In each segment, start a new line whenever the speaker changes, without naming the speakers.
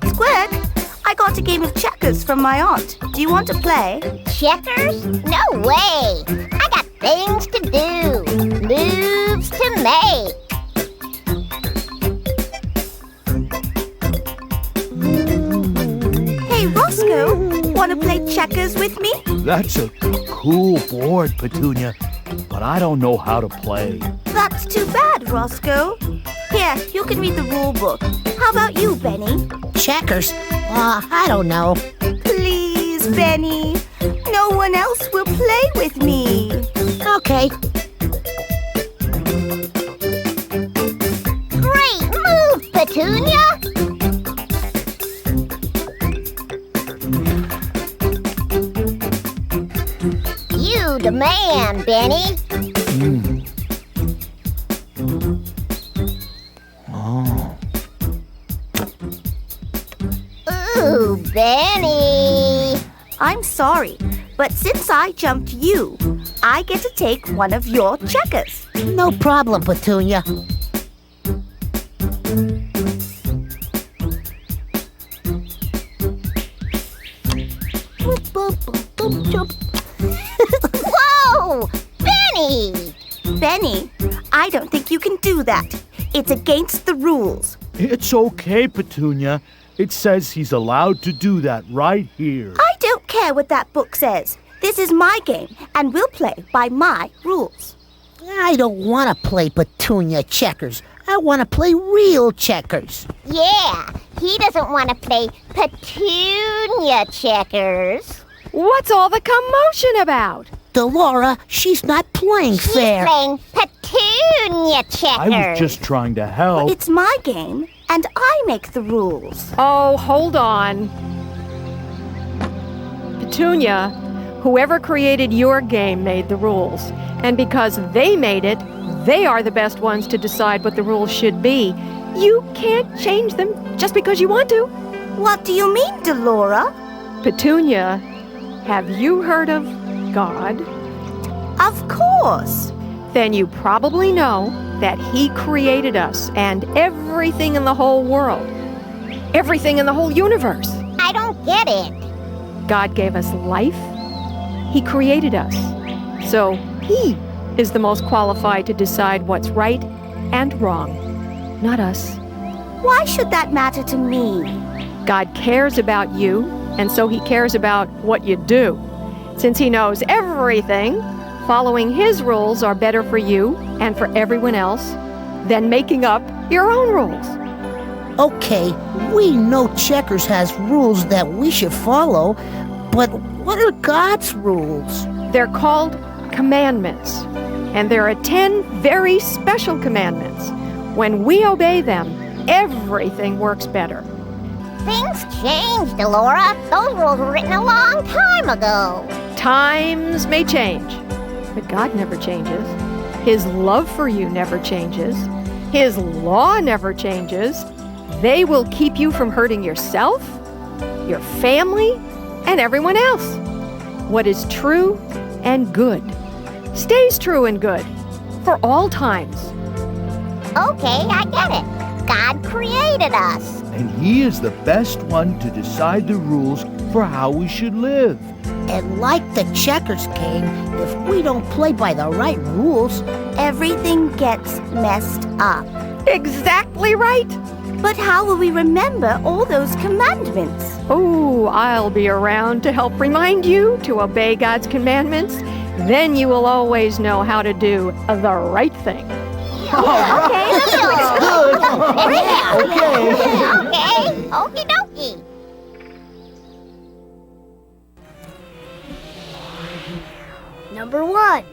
Squirk, I got a game of checkers from my aunt. Do you want to play?
Checkers? No way! I got things to do, moves to make.
Hey, Roscoe, want to play checkers with me?
That's a cool board, Petunia, but I don't know how to play.
That's too bad, Roscoe. Here, you can read the rule book. How about you, Benny?
Checkers? I don't know.
Please, Benny. No one else will play with me.
Okay.
Great move, Petunia! You the man, Benny.
Oh.
Ooh, Benny.
I'm sorry, but since I jumped you, I get to take one of your checkers.
No problem, Petunia.
Whoa! Benny!
Benny, I don't think you can do that. It's against the rules.
It's okay, Petunia. It says he's allowed to do that right here.
I don't care what that book says. This is my game, and we'll play by my rules.
I don't want to play Petunia checkers. I want to play real checkers.
Yeah, he doesn't want to play Petunia checkers.
What's all the commotion about?
Laura, she's not playing
She's
fair.
playing Petunia checkers.
I was just trying to help.
It's my game, and I make the rules.
Oh, hold on. Petunia, whoever created your game made the rules. And because they made it, they are the best ones to decide what the rules should be. You can't change them just because you want to.
What do you mean, Laura?
Petunia, have you heard of God?
Of course.
Then you probably know that He created us and everything in the whole world. Everything in the whole universe.
I don't get it.
God gave us life. He created us. So He is the most qualified to decide what's right and wrong, not us.
Why should that matter to me?
God cares about you, and so He cares about what you do. Since He knows everything, following His rules are better for you and for everyone else than making up your own rules.
Okay, we know checkers has rules that we should follow, but what are God's rules?
They're called commandments, and there are 10 very special commandments. When we obey them, everything works better.
Things changed, Laura. Those rules were written a long time ago.
Times may change, but God never changes. His love for you never changes. His law never changes. They will keep you from hurting yourself, your family, and everyone else. What is true and good stays true and good for all times.
Okay, I get it. God created us.
And he is the best one to decide the rules for how we should live.
And like the checkers game, if we don't play by the right rules,
Everything gets messed up.
Exactly right.
But how will we remember all those commandments?
Oh, I'll be around to help remind you to obey God's commandments. Then you will always know how to do the right thing.
Okay, that's
good.
Okay, okie dokie.
Number 1.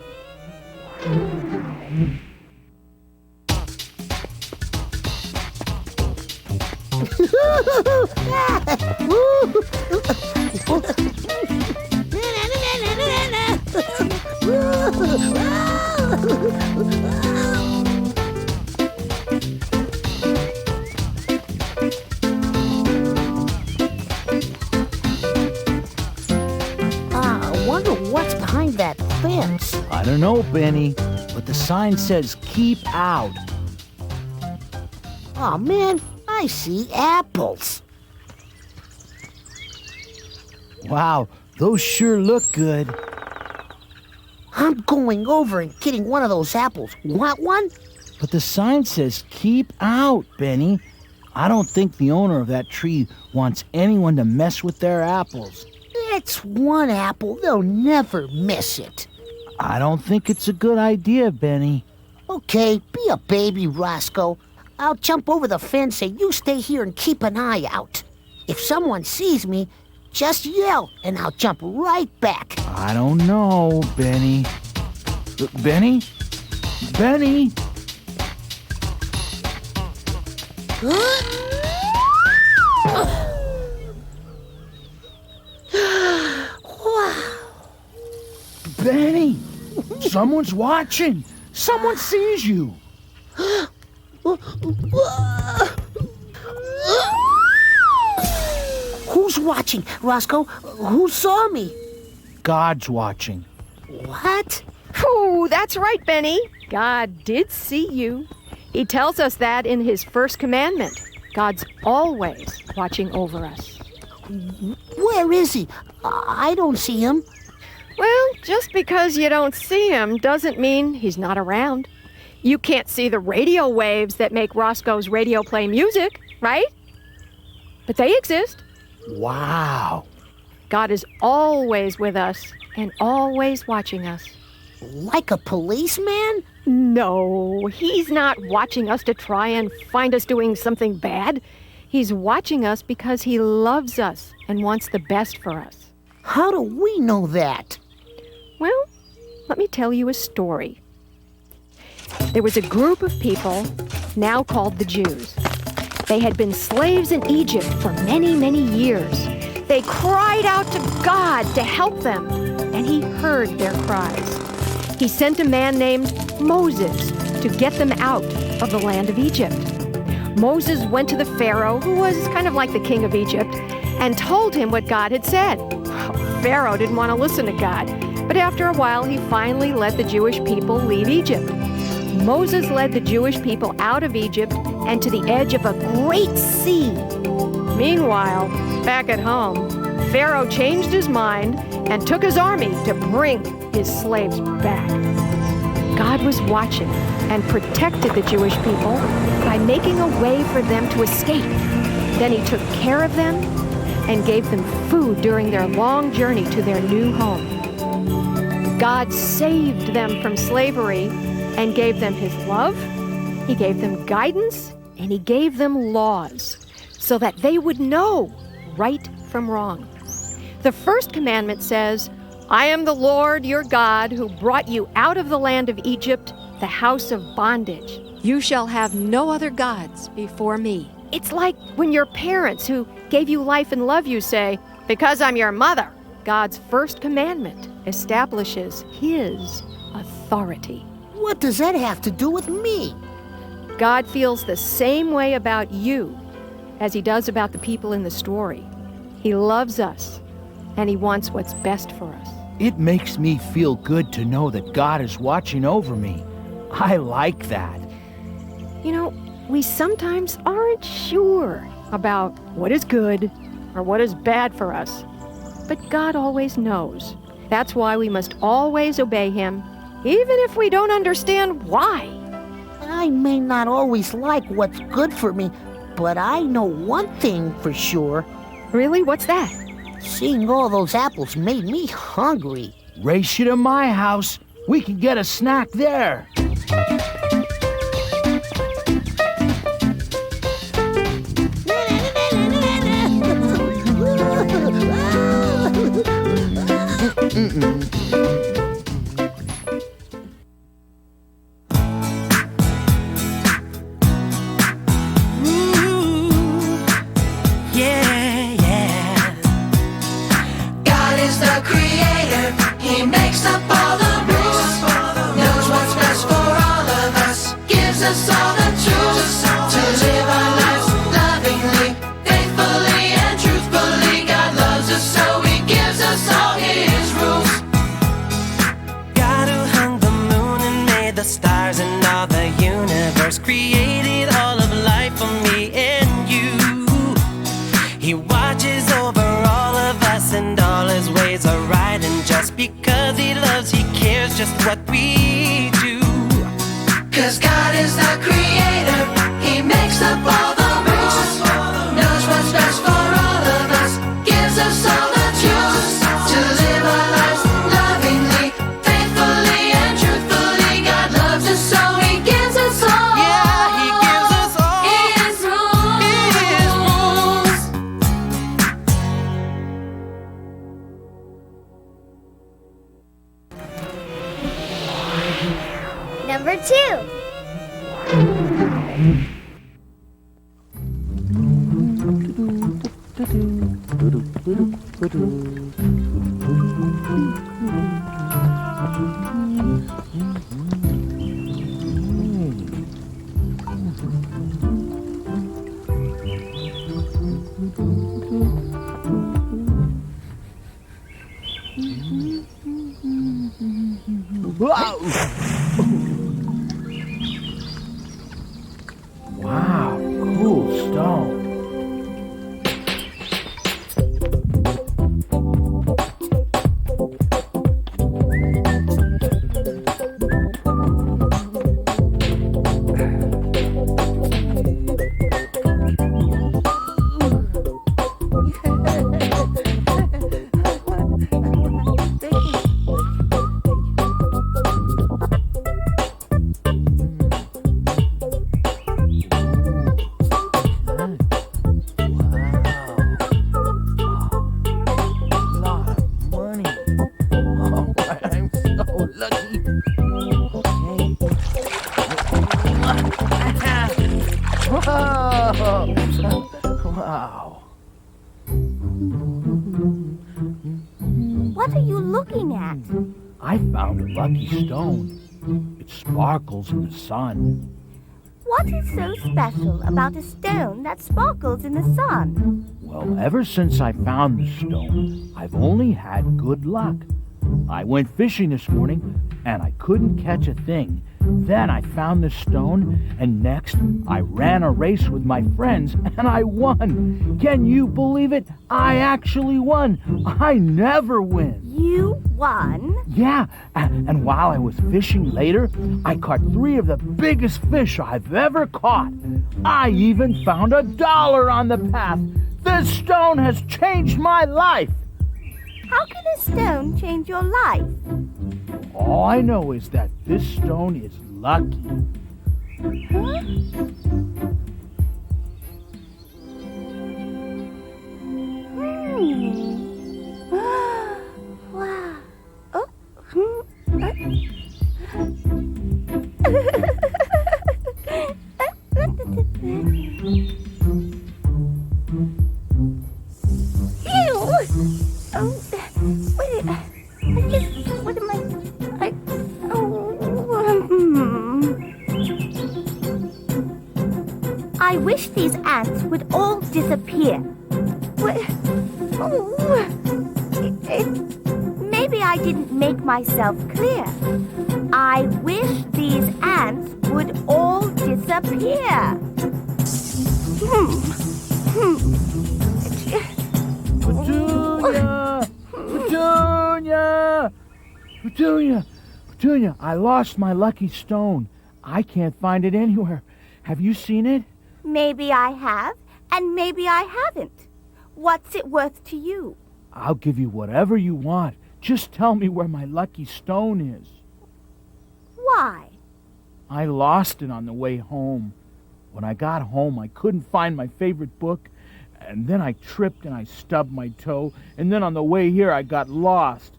I wonder what's behind that fence.
I don't know, Benny, but The sign says keep out.
Oh man, I see apples.
Wow, those sure look good.
I'm going over and getting one of those apples. Want one?
But the sign says keep out, Benny. I don't think the owner of that tree wants anyone to mess with their apples.
It's one apple. They'll never miss it.
I don't think it's a good idea, Benny.
Okay, be a baby, Roscoe. I'll jump over the fence and you stay here and keep an eye out. If someone sees me, just yell and I'll jump right back.
I don't know, Benny. Benny? Benny? Benny! Someone's watching! Someone sees you!
Who's watching, Roscoe? Who saw me?
God's watching.
What?
Whew, that's right, Benny. God did see you. He tells us that in his first commandment. God's always watching over us.
Where is he? I don't see him.
Well, just because you don't see him doesn't mean he's not around. You can't see the radio waves that make Roscoe's radio play music, right? But they exist.
Wow.
God is always with us and always watching us.
Like a policeman?
No, he's not watching us to try and find us doing something bad. He's watching us because he loves us and wants the best for us.
How do we know that?
Well, let me tell you a story. There was a group of people now called the Jews. They had been slaves in Egypt for many, many years. They cried out to God to help them, and he heard their cries. He sent a man named Moses to get them out of the land of Egypt. Moses went to the Pharaoh, who was kind of like the king of Egypt, and told him what God had said. Pharaoh didn't want to listen to God, but after a while he finally let the Jewish people leave Egypt. Moses led the Jewish people out of Egypt and to the edge of a great sea. Meanwhile, back at home, Pharaoh changed his mind and took his army to bring his slaves back. God was watching and protected the Jewish people by making a way for them to escape. Then he took care of them and gave them food during their long journey to their new home. God saved them from slavery and gave them his love. He gave them guidance, and he gave them laws so that they would know right from wrong. The first commandment says, I am the Lord your God who brought you out of the land of Egypt, the house of bondage. You shall have no other gods before me. It's like when your parents who gave you life and love you say, because I'm your mother. God's first commandment establishes his authority.
What does that have to do with me?
God feels the same way about you as he does about the people in the story. He loves us, and he wants what's best for us.
It makes me feel good to know that God is watching over me. I like that.
You know, we sometimes aren't sure about what is good or what is bad for us, but God always knows. That's why we must always obey him, even if we don't understand why.
I may not always like what's good for me, but I know one thing for sure.
Really? What's that?
Seeing all those apples made me hungry.
Race you to my house. We can get a snack there.
The star God is the creator. He makes up all the rules, knows what's best for all of us, gives us all the tools to live our lives lovingly, faithfully, and truthfully. God loves us so He gives us all.
Yeah, He gives us all
His rules.
Number 2.
Wow, cool stone. Wow.
What are you looking at?
I found a lucky stone. It sparkles in the sun.
What is so special about a stone that sparkles in the sun?
Well, ever since I found the stone, I've only had good luck. I went fishing this morning, and I couldn't catch a thing. Then I found the stone, and next I ran a race with my friends, and I won. Can you believe it? I actually won. I never win.
You won?
Yeah, and while I was fishing later, I caught 3 of the biggest fish I've ever caught. I even found $1 on the path. This stone has changed my life.
How can a stone change your life?
All I know is that this stone is lucky.
Huh? Wow. Oh. Ew! Oh, wait. What am I? I wish these ants would all disappear. Maybe I didn't make myself clear. I wish these ants would all disappear.
Petunia, I lost my lucky stone. I can't find it anywhere. Have you seen it?
Maybe I have, and maybe I haven't. What's it worth to you?
I'll give you whatever you want. Just tell me where my lucky stone is.
Why?
I lost it on the way home. When I got home, I couldn't find my favorite book, and then I tripped and I stubbed my toe, and then on the way here I got lost.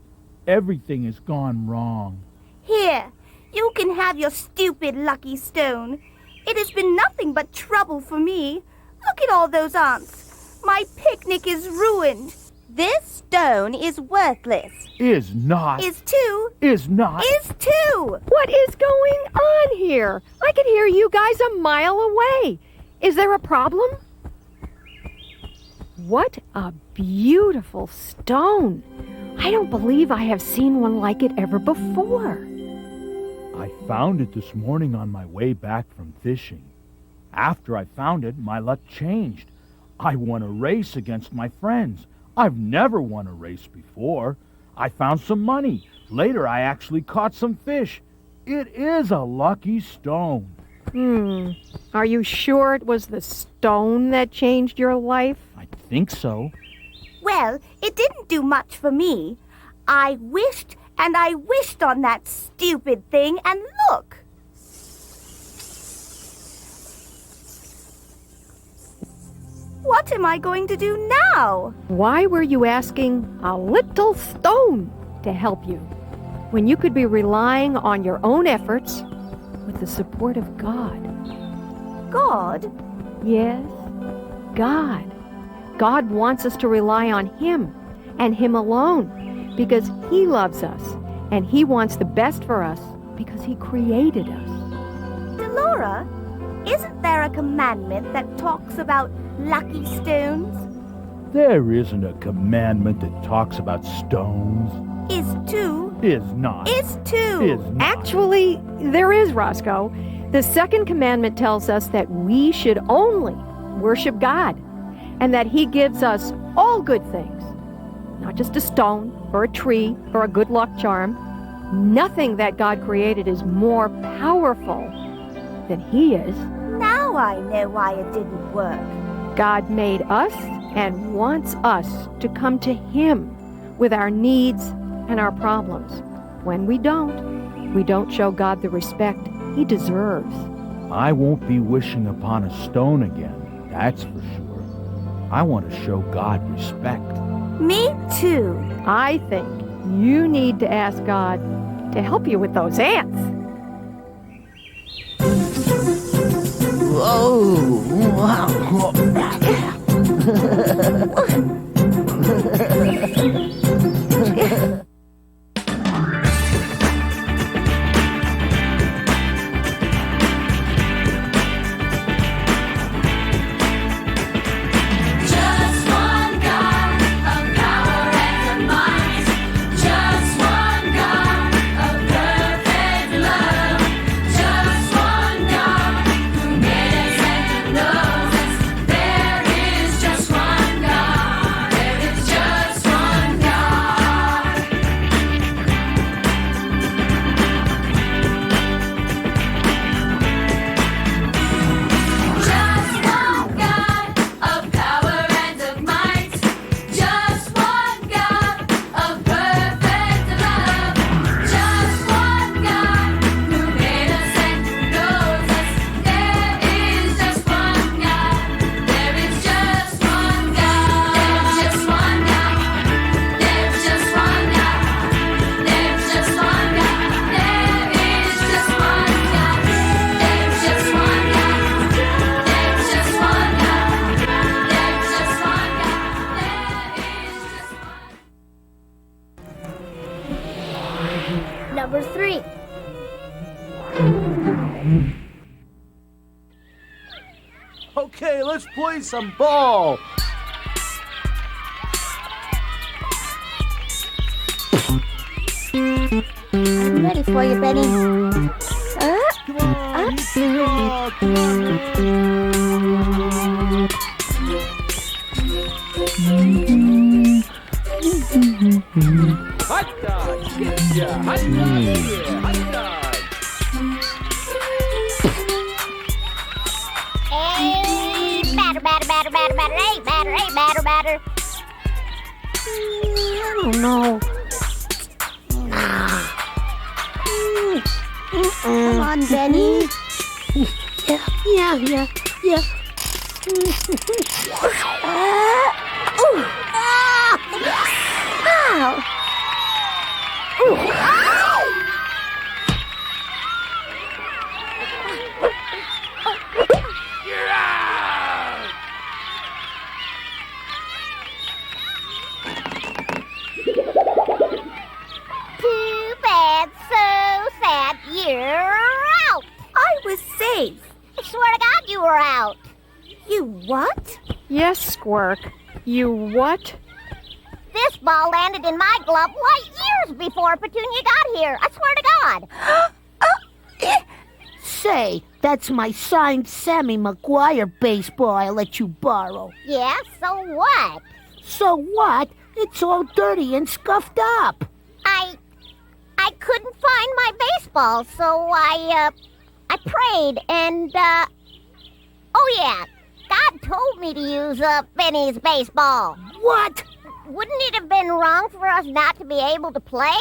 Everything has gone wrong.
Here, you can have your stupid lucky stone. It has been nothing but trouble for me. Look at all those ants. My picnic is ruined. This stone is worthless.
Is not.
Is too.
Is not.
Is too.
What is going on here? I can hear you guys a mile away. Is there a problem? What a beautiful stone. I don't believe I have seen one like it ever before.
I found it this morning on my way back from fishing. After I found it, my luck changed. I won a race against my friends. I've never won a race before. I found some money. Later, I actually caught some fish. It is a lucky stone.
Are you sure it was the stone that changed your life?
I think so.
Well, it didn't do much for me. I wished and I wished on that stupid thing, and look. What am I going to do now?
Why were you asking a little stone to help you when you could be relying on your own efforts with the support of God?
God?
Yes, God. God wants us to rely on Him and Him alone because He loves us and He wants the best for us because He created us.
Delora, isn't there a commandment that talks about lucky stones?
There isn't a commandment that talks about stones.
Is to.
Is not.
Is to.
Is not.
Actually, there is, Roscoe. The second commandment tells us that we should only worship God and that He gives us all good things, not just a stone or a tree or a good luck charm. Nothing that God created is more powerful than He is.
Now I know why it didn't work.
God made us and wants us to come to Him with our needs and our problems. When we don't show God the respect He deserves.
I won't be wishing upon a stone again, that's for sure. I want to show God respect.
Me too.
I think you need to ask God to help you with those ants.
Just one God of power and of might. Just one God of perfect love. Just one God who made us and knows us. There is just one God. There is just one God. Just one God of power and of might. Just one God of perfect love. Just one God who made us and who knows us. There is just one God. There is just one God. There's just one God. There's just one God. There's just one God. There is just one God. There's just one God. There's just one God. There's just one God. There is just one.
Number 3.
Okay, let's play some ball.
I'm ready for you, Benny.
Come on, hit the ball. Come on. Hot dog, yeah, hot dog, yeah, hot dog.
Hey, batter. Hey, batter. I don't know. Come on, Benny. Yeah. Ow. Too bad, so sad. You're out.
I was safe.
I swear to God you were out.
You what?
Yes, Squirk. You what?
This ball landed in my glove light years before Petunia got here. I swear to God.
Say, that's my signed Sammy McGuire baseball I let you borrow.
Yeah, so what?
So what? It's all dirty and scuffed up.
I couldn't find my baseball, so I I prayed and, oh yeah, God told me to use, Benny's baseball.
What?
Wouldn't it have been wrong for us not to be able to play?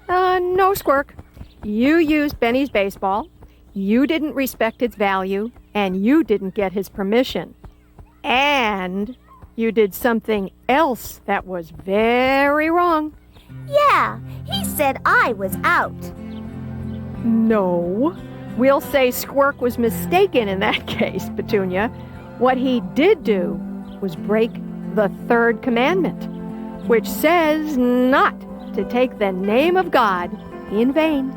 No, Squirk. You used Benny's baseball, you didn't respect its value, and you didn't get his permission. And you did something else that was very wrong.
Yeah, he said I was out.
No. We'll say Squirk was mistaken in that case, Petunia. What he did do was break the third commandment, which says not to take the name of God in vain.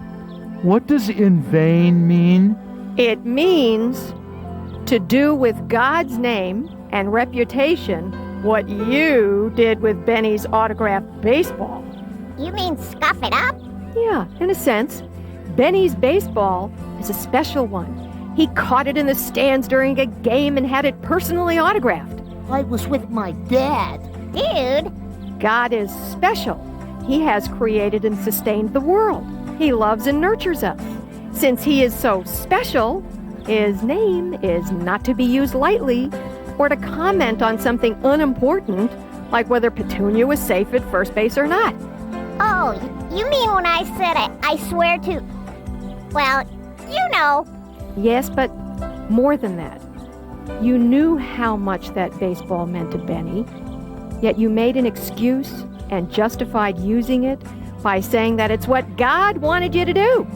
What does in vain mean?
It means to do with God's name and reputation what you did with Benny's autographed baseball.
You mean scuff it up?
Yeah, in a sense. Benny's baseball is a special one. He caught it in the stands during a game and had it personally autographed.
I was with my dad.
Dude,
God is special. He has created and sustained the world. He loves and nurtures us. Since he is so special, his name is not to be used lightly or to comment on something unimportant, like whether Petunia was safe at first base or not.
oh, you mean when I said I swear to... Well, you know.
Yes, but more than that. You knew how much that baseball meant to Benny, yet you made an excuse and justified using it by saying that it's what God wanted you to do.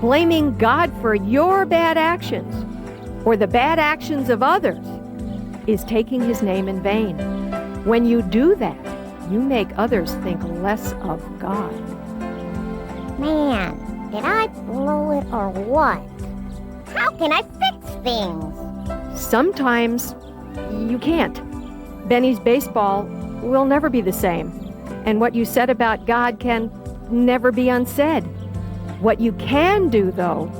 Blaming God for your bad actions or the bad actions of others is taking his name in vain. When you do that, you make others think less of God.
Man, did I blow it or what? How can I fix things?
Sometimes you can't. Benny's baseball will never be the same. And what you said about God can never be unsaid. What you can do, though,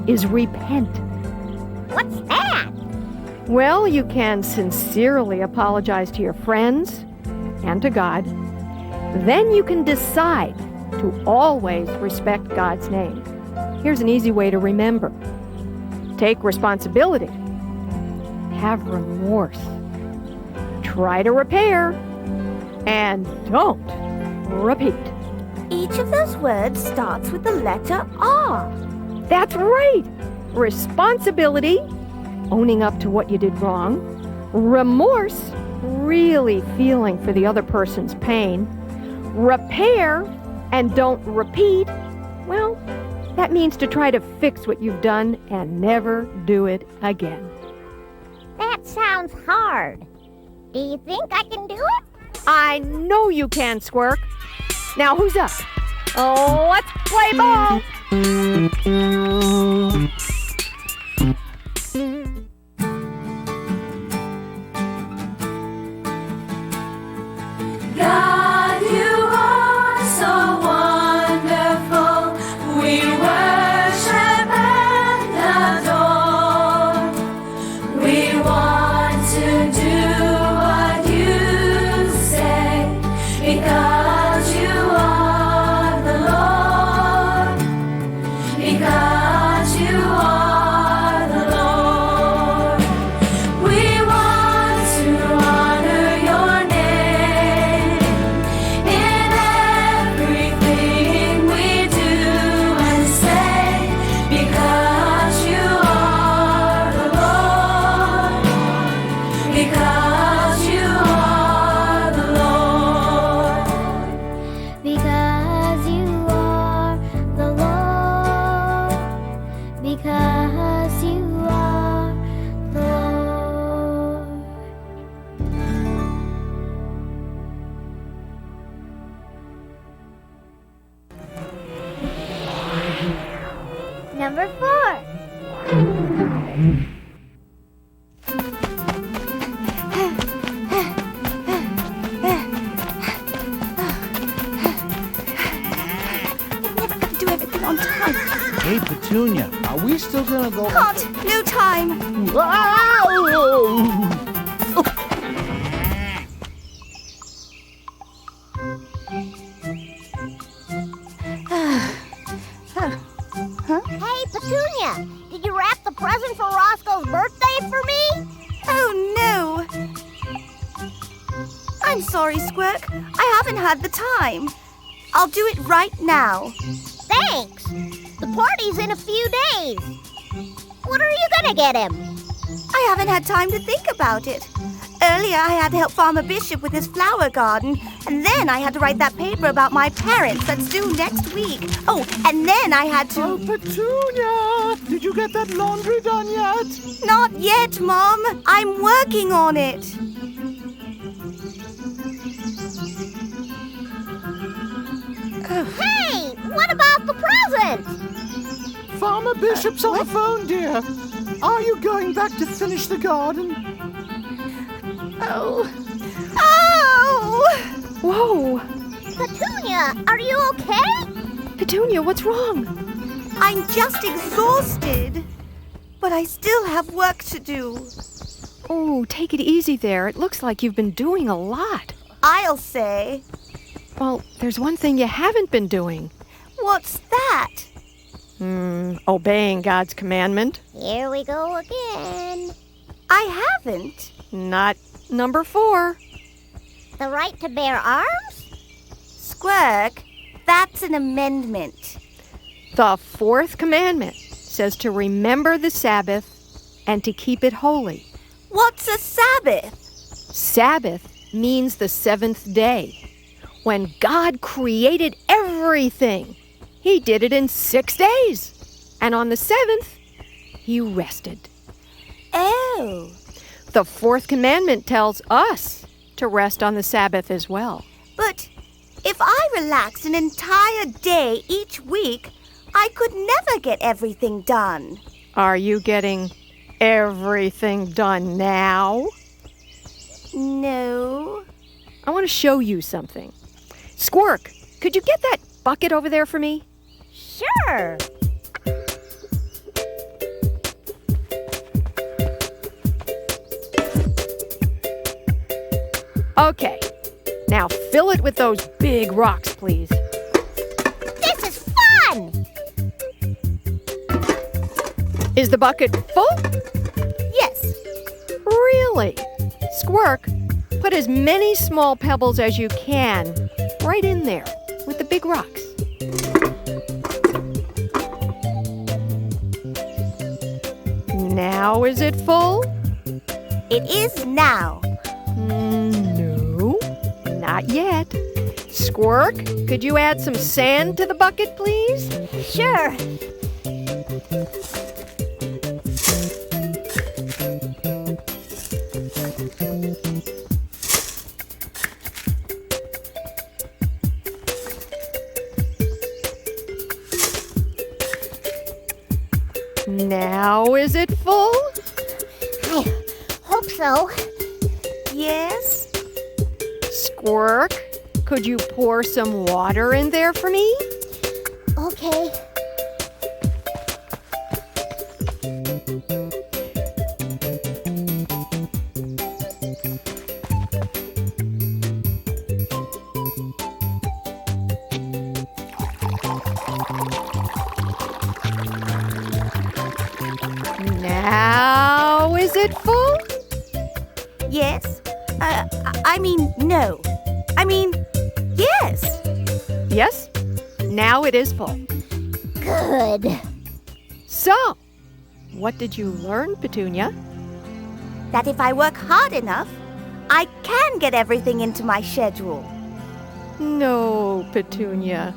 is repent.
What's that?
Well, you can sincerely apologize to your friends and to God. Then you can decide to always respect God's name. Here's an easy way to remember. Take responsibility. Have remorse. Try to repair. And don't repeat.
Each of those words starts with the letter R.
That's right. Responsibility, owning up to what you did wrong. Remorse, really feeling for the other person's pain. Repair, and don't repeat. Well, that means to try to fix what you've done and never do it again.
That sounds hard. Do you think I can do it?
I know you can, Squirk. Now, who's up? Oh, let's play ball.
God, you are so wonderful. We worship and adore. We want to do what you say because you are the Lord. Because you are the Lord. We want to honor your name in everything we do and say, because you are the Lord, because you are the Lord,
Because you are the Lord, because you are the Lord.
Number 4.
Never gonna do everything on time.
Hey, Petunia, are we still gonna go?
Can't. No time.
Hey, Petunia, present for Roscoe's birthday for me?
Oh, no. I'm sorry, Squirk. I haven't had the time. I'll do it right now.
Thanks. The party's in a few days. What are you gonna get him?
I haven't had time to think about it. Earlier, I had to help Farmer Bishop with his flower garden, and then I had to write that paper about my parents that's due next week. Oh, and then I had to...
Oh, Petunia! Did you get that laundry done yet?
Not yet, Mom. I'm working on it.
Hey, what about the present?
Farmer Bishop's on the phone, dear. Are you going back to finish the garden?
Oh. Oh!
Whoa!
Petunia, are you okay?
Petunia, what's wrong?
I'm just exhausted. But I still have work to do.
Oh, take it easy there. It looks like you've been doing a lot.
I'll say.
Well, there's one thing you haven't been doing.
What's that?
Obeying God's commandment.
Here we go again.
I haven't.
Not number 4.
The right to bear arms?
Squirk, that's an amendment.
The 4th commandment says to remember the Sabbath and to keep it holy.
What's a Sabbath?
Sabbath means the 7th day. When God created everything, He did it in 6 days. And on the 7th, He rested.
Oh.
The 4th commandment tells us to rest on the Sabbath as well.
But if I relaxed an entire day each week, I could never get everything done.
Are you getting everything done now?
No.
I want to show you something. Squirk, could you get that bucket over there for me?
Sure.
Okay. Now fill it with those big rocks, please.
This is fun!
Is the bucket full?
Yes.
Really? Squirk, put as many small pebbles as you can right in there with the big rocks. Now is it full?
It is now.
No, not yet. Squirk, could you add some sand to the bucket, please?
Sure.
Now is it full?
I hope so.
Yes.
Squirk, could you pour some water in there for me?
Okay.
Now is it full?
Yes. No. Yes.
Yes, now it is full.
Good.
So, what did you learn, Petunia?
That if I work hard enough, I can get everything into my schedule.
No, Petunia.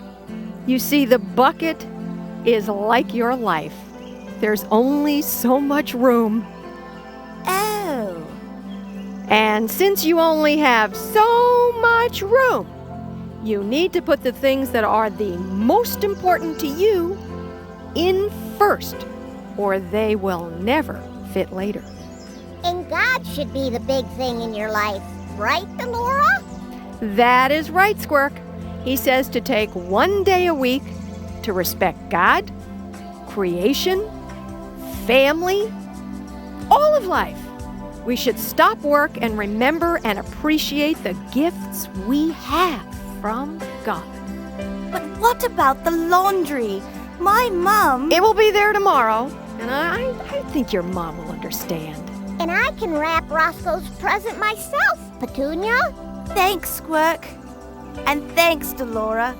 You see, the bucket is like your life. There's only so much room.
Oh.
And since you only have so much room, you need to put the things that are the most important to you in first, or they will never fit later.
And God should be the big thing in your life, right, Laura?
That is right, Squirk. He says to take one day a week to respect God, creation, family, all of life. We should stop work and remember and appreciate the gifts we have from God.
But what about the laundry? My mom...
It will be there tomorrow, and I think your mom will understand.
And I can wrap Roscoe's present myself, Petunia.
Thanks, Squirk. And thanks, Laura.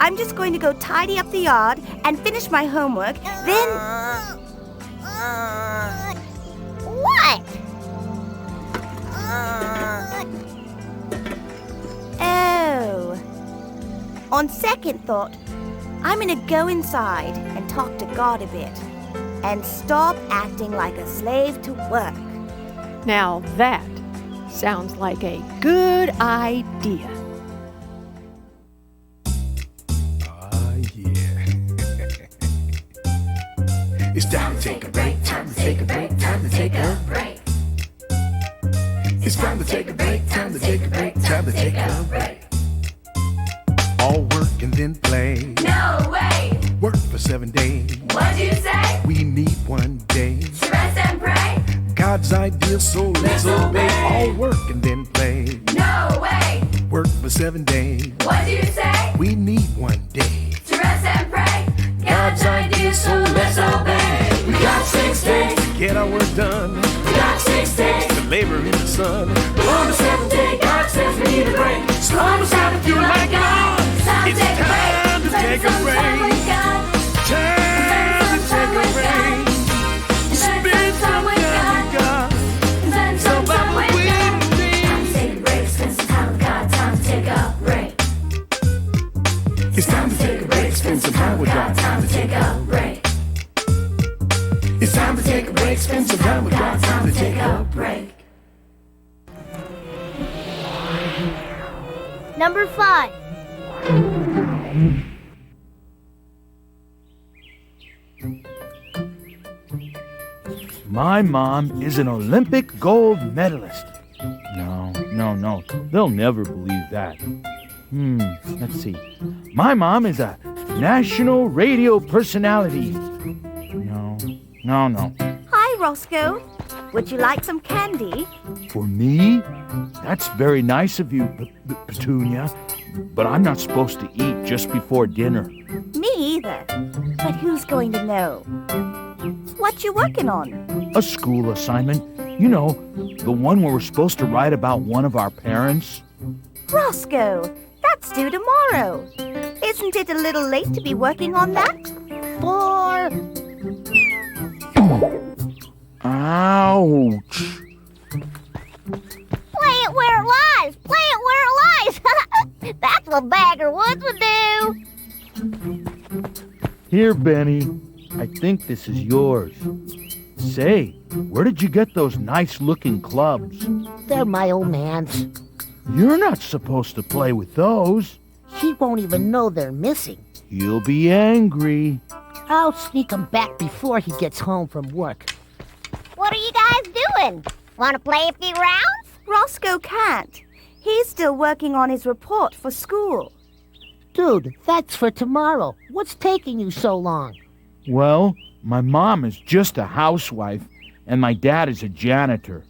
I'm just going to go tidy up the yard and finish my homework, then...
What?
Oh. On second thought, I'm gonna go inside and talk to God a bit and stop acting like a slave to work.
Now that sounds like a good idea.
Yeah. It's time to take a break, time to take a break, time to take a break. It's time to take a break, time to take a break, time to take a break. All work and then play.
No way!
Work for 7 days.
What'd you say?
We need 1 day.
To rest and pray?
God's idea, so let's obey. All work and then play.
No way!
Work for 7 days.
What'd you say?
We need 1 day.
To rest and pray?
God's idea, so let's obey.
We got 6 days.
To get our work done.
We got 6 days.
To labor in the sun.
But on the 7th day, God says we need a break. So on the Sabbath, you like God.
It's time to take a break. Time to take a break. Spend some time with God.
Spend some time with God. Time to take a break. Spend some time with God. Time to take a break.
It's time to take a break. Spend some time with God.
Time to take a break.
It's time to take a break. Spend some time with God.
Time to take a break.
Number 5.
My mom is an Olympic gold medalist. No. They'll never believe that. Let's see. My mom is a national radio personality. No.
Hi, Roscoe. Would you like some candy?
For me? That's very nice of you, Petunia. But I'm not supposed to eat just before dinner.
Me either. But who's going to know? What you working on?
A school assignment. You know, the one where we're supposed to write about one of our parents.
Roscoe, that's due tomorrow. Isn't it a little late to be working on that?
4.
Ouch.
Play it where it lies! Play it where it lies! That's what Bagger Woods would do!
Here, Benny. I think this is yours. Say, where did you get those nice-looking clubs?
They're my old man's.
You're not supposed to play with those.
He won't even know they're missing.
You'll be angry.
I'll sneak him back before he gets home from work.
What are you guys doing? Want to play a few rounds?
Roscoe can't. He's still working on his report for school.
Dude, that's for tomorrow. What's taking you so long?
Well, my mom is just a housewife, and my dad is a janitor.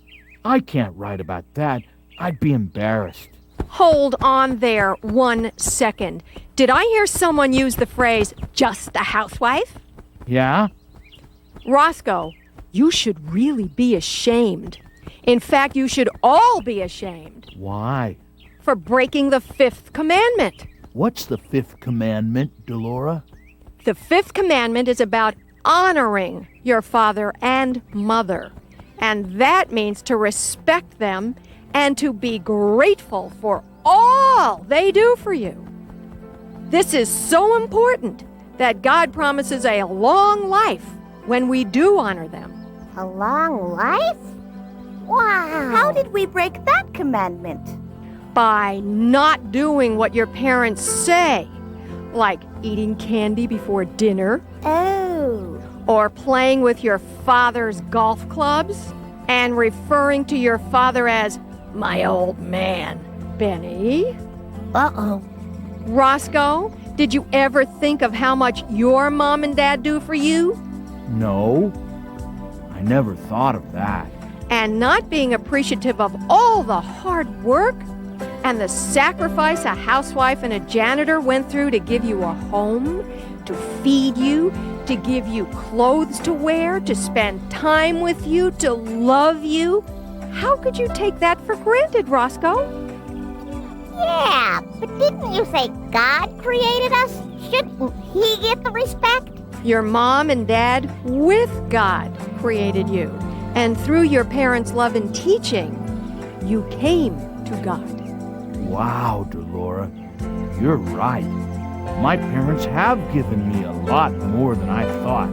I can't write about that. I'd be embarrassed.
Hold on there 1 second. Did I hear someone use the phrase, just a housewife?
Yeah?
Roscoe, you should really be ashamed. In fact, you should all be ashamed
Why?
for breaking the 5th commandment.
What's the 5th commandment, Delora?
The 5th commandment is about honoring your father and mother. And that means to respect them and to be grateful for all they do for you. This is so important that God promises a long life when we do honor them.
A long life? Wow!
How did we break that commandment?
By not doing what your parents say, like eating candy before dinner,
Oh.
or playing with your father's golf clubs, and referring to your father as my old man, Benny.
Uh-oh.
Roscoe, did you ever think of how much your mom and dad do for you?
No. I never thought of that.
And not being appreciative of all the hard work and the sacrifice a housewife and a janitor went through to give you a home, to feed you, to give you clothes to wear, to spend time with you, to love you. How could you take that for granted, Roscoe?
Yeah, but didn't you say God created us? Shouldn't He get the respect?
Your mom and dad, with God, created you. And through your parents' love and teaching, you came to God.
Wow, Delora, you're right. My parents have given me a lot more than I thought.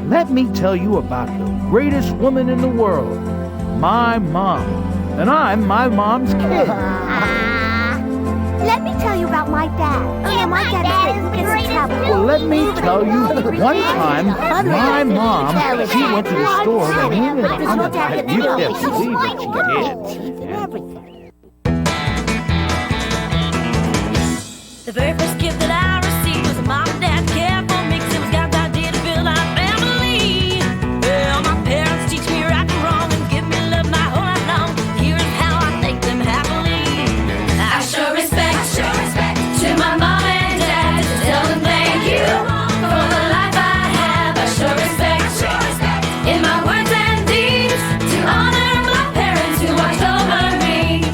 Let me tell you about the greatest woman in the world, my mom. And I'm my mom's kid.
Let me tell you about my dad.
Yeah, my dad is the greatest too.
Well, let me tell you, one time, my mom, she went to the store and needed a hundred. You can't believe what she did.
The very first gift that I received was a mom and dad care for me, 'cause it was God's idea to build our family. Well, my parents teach me right and wrong and give me love my whole life long. Here is how I thank them happily. I show respect to my mom and dad, to tell them thank you for the life I have. I show respect in my words and deeds, to honor my parents who watched over me.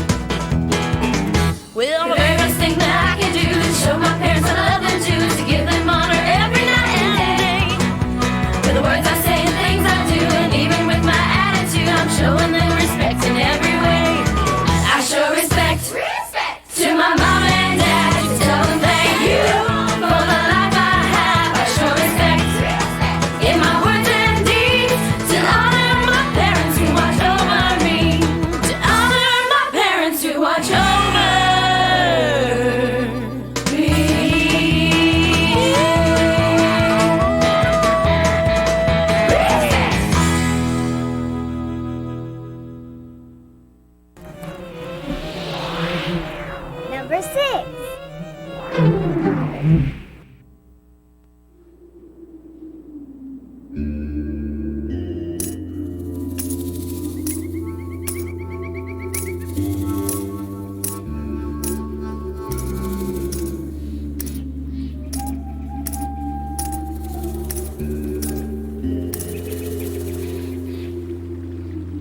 Well, the very best thing that I can do is show my parents I love them too, to give them honor every night and day. With the words I say and things I do, and even with my attitude, I'm showing them respect in every way. I show respect to my mom and dad, to tell them thank you for the life I have. I show respect in my words and deeds, to honor my parents who watch over me, to honor my parents who watch over me.
Number 6.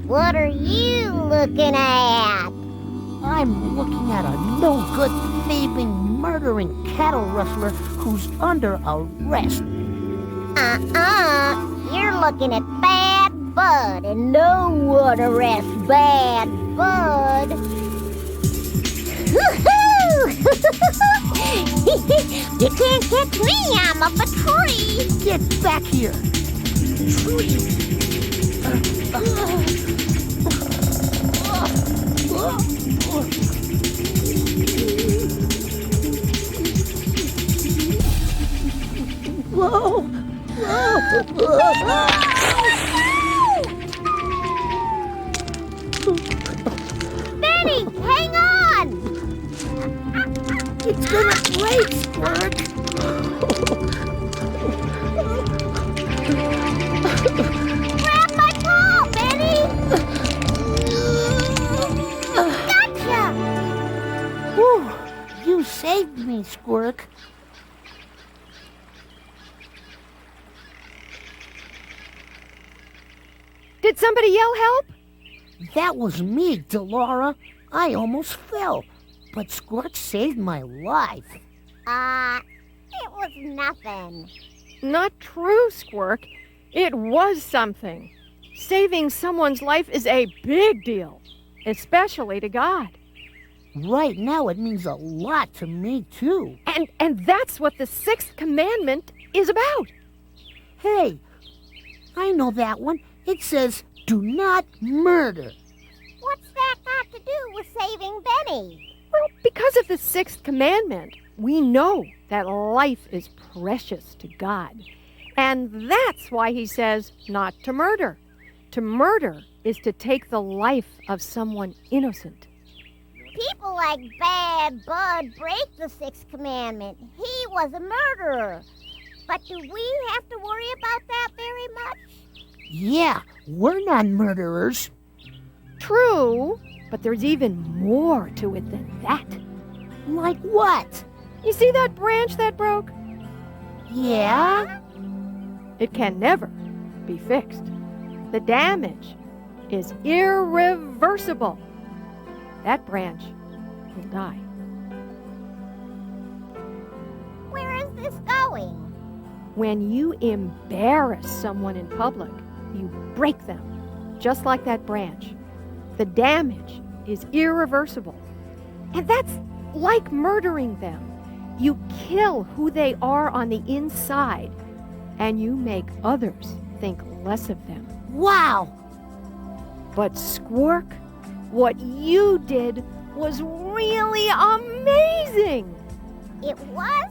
What are you looking at?
I'm looking at a no-good, thieving, murdering cattle rustler who's under arrest.
You're looking at Bad Bud, and no one arrests Bad Bud. You can't catch me, I'm up a tree.
Get back here. Whoa!
Benny, hang on!
It's gonna break, Squirt.
Grab my ball, Benny! Gotcha!
Whew, you saved me, Squirk.
Did somebody yell help?
That was me, Delora. I almost fell, but Squirt saved my life.
It was nothing.
Not true, Squirk. It was something. Saving someone's life is a big deal, especially to God.
Right now, it means a lot to me, too.
And that's what the 6th commandment is about.
Hey, I know that one. It says, do not murder.
What's that got to do with saving Benny?
Well, because of the 6th commandment, we know that life is precious to God. And that's why he says not to murder. To murder is to take the life of someone innocent.
People like Bad Bud break the 6th commandment. He was a murderer. But do we have to worry about that very much?
Yeah, we're not murderers.
True, but there's even more to it than that.
Like what?
You see that branch that broke?
Yeah?
It can never be fixed. The damage is irreversible. That branch will die.
Where is this going?
When you embarrass someone in public, you break them, just like that branch. The damage is irreversible. And that's like murdering them. You kill who they are on the inside, and you make others think less of them.
Wow!
But Squirk, what you did was really amazing!
It was?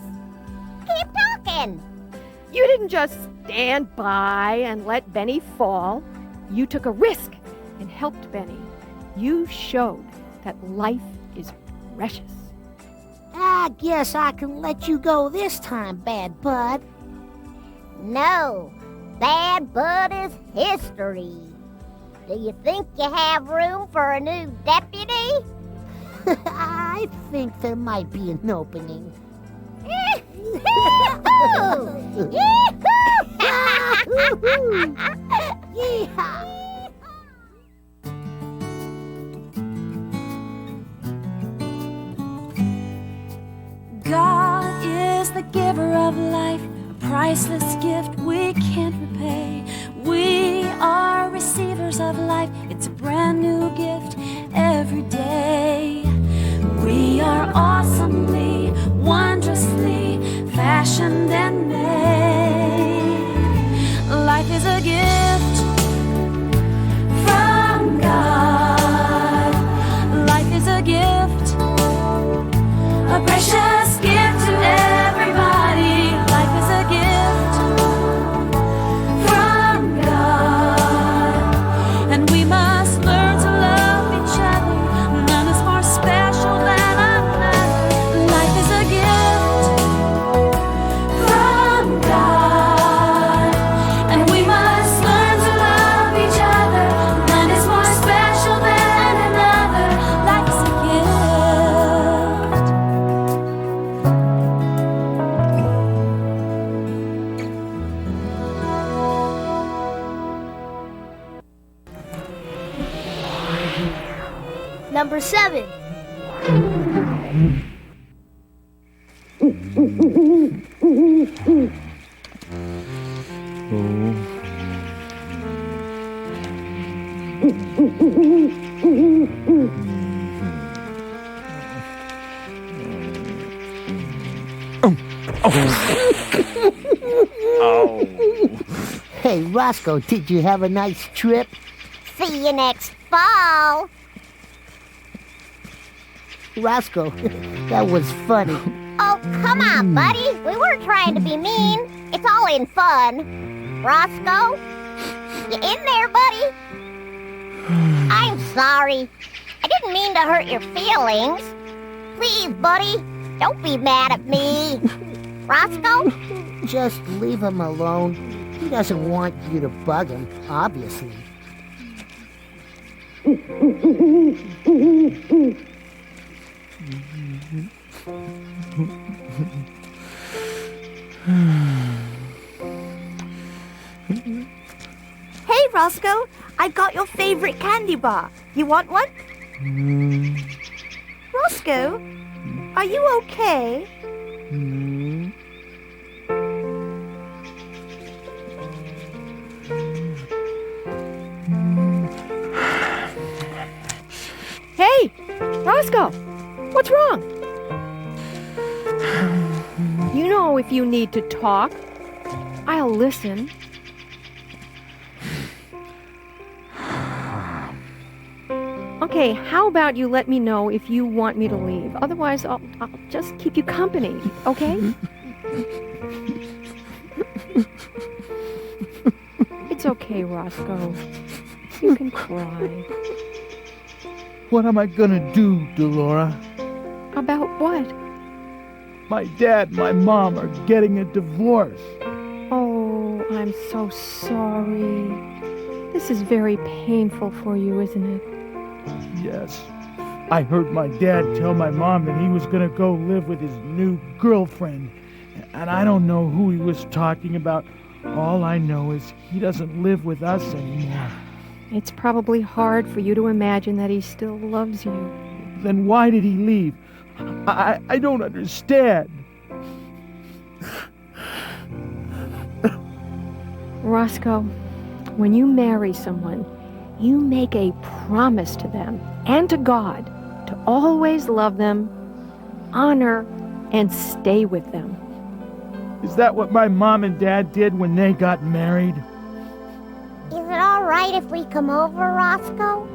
Keep talking.
You didn't just stand by and let Benny fall. You took a risk and helped Benny. You showed that life is precious.
I guess I can let you go this time, Bad Bud.
No, Bad Bud is history. Do you think you have room for a new deputy?
I think there might be an opening.
Yee-hoo!
Yeehaw!
God is the giver of life, a priceless gift we can't repay. We are receivers of life, it's a brand new gift every day. We are awesomely, wondrously fashioned and made. Life is a gift from God. Life is a gift, a precious gift to everybody. Life is a gift from God, and we must learn to love each other. None is more special than another. Life is a gift from God, and we must learn to love each other. None is more special than another. Life is a gift.
Number 7.
Hey, Roscoe, did you have a nice trip?
See you next fall.
Roscoe, that was funny.
Oh, come on, buddy. We weren't trying to be mean. It's all in fun. Roscoe? You in there, buddy? I'm sorry. I didn't mean to hurt your feelings. Please, buddy, don't be mad at me. Roscoe?
Just leave him alone. He doesn't want you to bug him, obviously.
Hey, Roscoe, I've got your favorite candy bar. You want one? Roscoe, are you okay?
Hey, Roscoe, what's wrong? You know if you need to talk, I'll listen. Okay, how about you let me know if you want me to leave? Otherwise, I'll just keep you company, okay? It's okay, Roscoe. You can cry.
What am I gonna do, Delora?
About what?
My dad and my mom are getting a divorce.
Oh, I'm so sorry. This is very painful for you, isn't it?
Yes, I heard my dad tell my mom that he was going to go live with his new girlfriend. And I don't know who he was talking about. All I know is he doesn't live with us anymore.
It's probably hard for you to imagine that he still loves you.
Then why did he leave? I don't understand.
Roscoe, when you marry someone, you make a promise to them and to God to always love them, honor, and stay with them.
Is that what my mom and dad did when they got married?
Is it all right if we come over, Roscoe?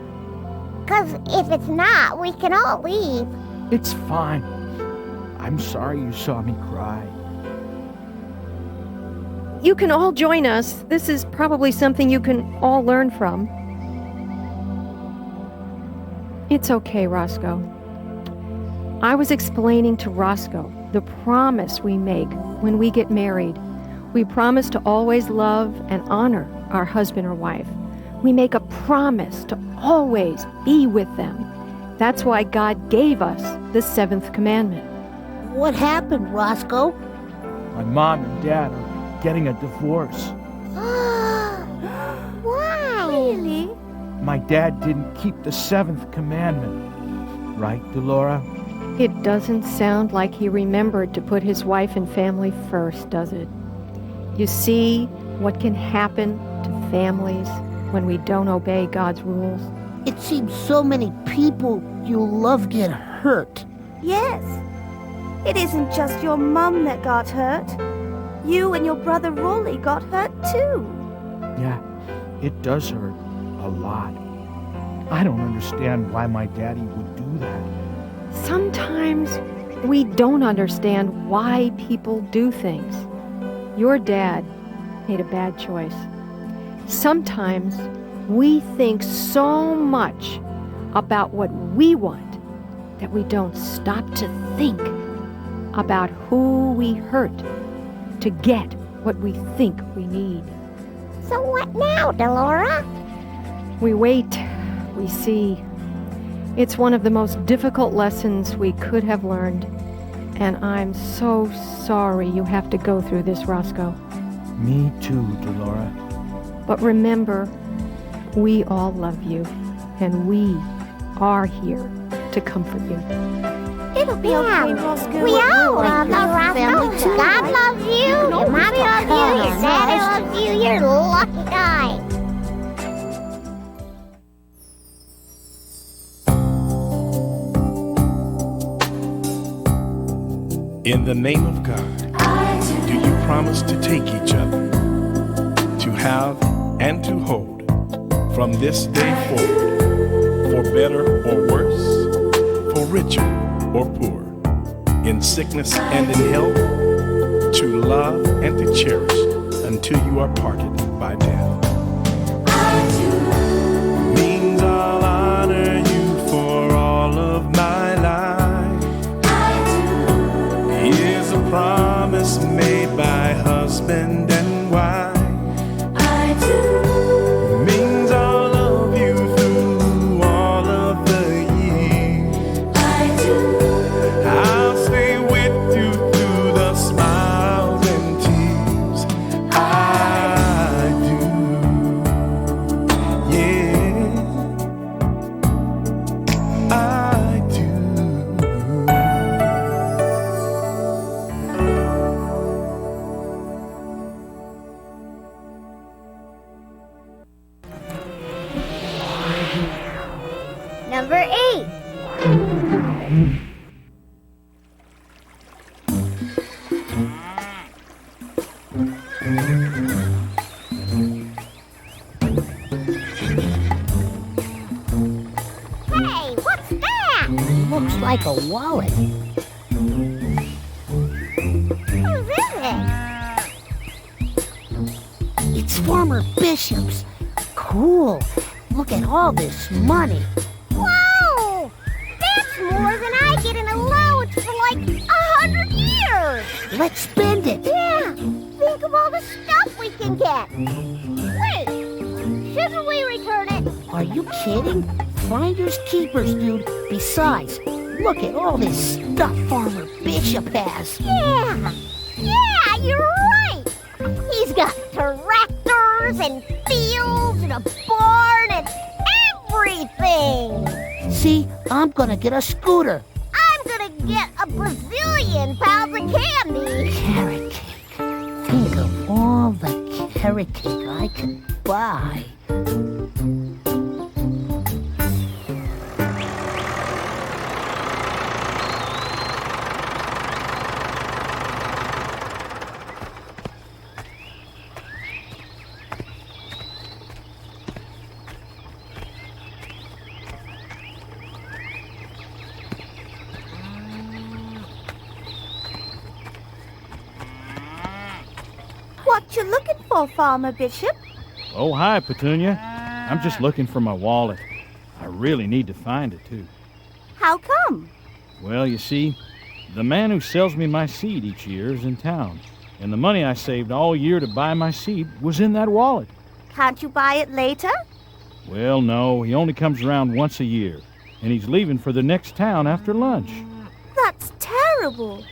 'Cause if it's not, we can all leave.
It's fine. I'm sorry you saw me cry.
You can all join us. This is probably something you can all learn from. It's okay, Roscoe. I was explaining to Roscoe the promise we make when we get married. We promise to always love and honor our husband or wife. We make a promise to always be with them. That's why God gave us the 7th commandment.
What happened, Roscoe?
My mom and dad are getting a divorce.
Why?
Really?
My dad didn't keep the 7th commandment. Right, Delora?
It doesn't sound like he remembered to put his wife and family first, does it? You see what can happen to families when we don't obey God's rules?
It seems so many people you love get hurt.
Yes. It isn't just your mum that got hurt. You and your brother Rolly got hurt too.
Yeah, it does hurt a lot. I don't understand why my daddy would do that.
Sometimes we don't understand why people do things. Your dad made a bad choice. Sometimes we think so much about what we want that we don't stop to think about who we hurt to get what we think we need.
So what now, Delora?
We wait, we see. It's one of the most difficult lessons we could have learned, and I'm so sorry you have to go through this, Roscoe.
Me too, Delora.
But remember, we all love you, and we are here to comfort you.
It'll be okay, Roscoe.
We all love you,
family
Roscoe.
too.
God loves you, your mommy loves you, your daddy loves you, you're a lucky guy.
In the name of God, do you promise to take each other, to have and to hold from this day forward, for better or worse, for richer or poor, in sickness and in health, to love and to cherish until you are parted by death? Means I'll honor you for all of my life. Is a promise made by husband and wife. Means I'll love you through all of the years. I'll stay with you through the smiles and tears. I do, yeah, I do.
Number 8. Hey, what's that?
Looks like a wallet.
Whose is it?
It's former Bishop's. Cool. Look at all this money.
Whoa! That's more than I get in allowance for like 100 years!
Let's spend it.
Yeah, think of all the stuff we can get. Wait, shouldn't we return it?
Are you kidding? finders keepers, dude. Besides, look at all this stuff Farmer Bishop has.
Yeah, you're right. He's got tractors and fields and a barn and everything.
See, I'm gonna get a scooter.
I'm gonna get a Brazilian pounds of candy.
Carrot cake. Think of all the carrot cake I could buy.
What you looking for, Farmer Bishop?
Oh, hi, Petunia. I'm just looking for my wallet. I really need to find it, too.
How come?
Well, you see, the man who sells me my seed each year is in town, and the money I saved all year to buy my seed was in that wallet.
Can't you buy it later?
Well, no, he only comes around once a year, and he's leaving for the next town after lunch.
That's terrible.